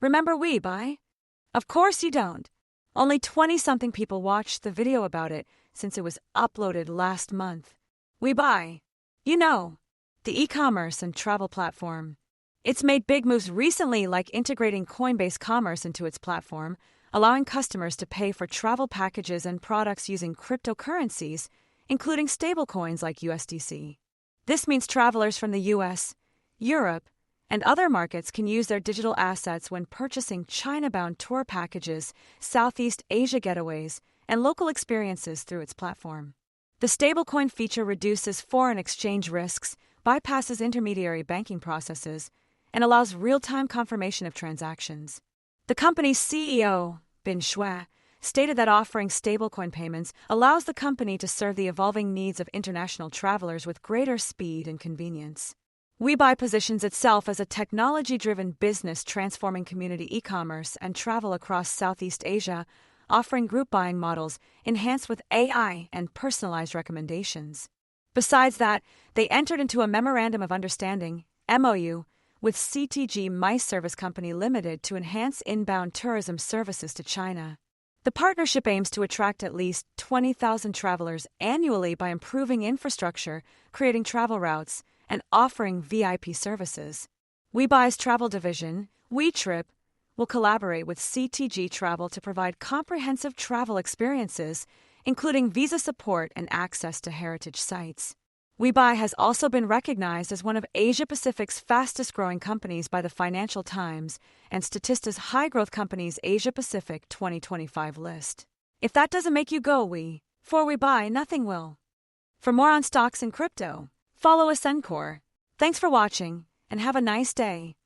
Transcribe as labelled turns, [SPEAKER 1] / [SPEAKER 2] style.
[SPEAKER 1] Remember Webuy? Of course you don't. Only 20-something people watched the video about it since it was uploaded last month. Webuy. You know, the e-commerce and travel platform. It's made big moves recently, like integrating Coinbase Commerce into its platform, allowing customers to pay for travel packages and products using cryptocurrencies, including stablecoins like USDC. This means travelers from the US, Europe, and other markets can use their digital assets when purchasing China-bound tour packages, Southeast Asia getaways, and local experiences through its platform. The stablecoin feature reduces foreign exchange risks, bypasses intermediary banking processes, and allows real-time confirmation of transactions. The company's CEO, Bin Shui, stated that offering stablecoin payments allows the company to serve the evolving needs of international travelers with greater speed and convenience. Webuy positions itself as a technology-driven business transforming community e-commerce and travel across Southeast Asia, offering group buying models enhanced with AI and personalized recommendations. Besides that, they entered into a Memorandum of Understanding, MOU, with CTG Mice Service Company Limited to enhance inbound tourism services to China. The partnership aims to attract at least 20,000 travelers annually by improving infrastructure, creating travel routes, and offering VIP services. Webuy's travel division, WeTrip, will collaborate with CTG Travel to provide comprehensive travel experiences, including visa support and access to heritage sites. Webuy has also been recognized as one of Asia-Pacific's fastest-growing companies by the Financial Times and Statista's High-Growth Companies Asia-Pacific 2025 list. If that doesn't make you go for Webuy, nothing will. For more on stocks and crypto, follow Ascencore. Thanks for watching, and have a nice day.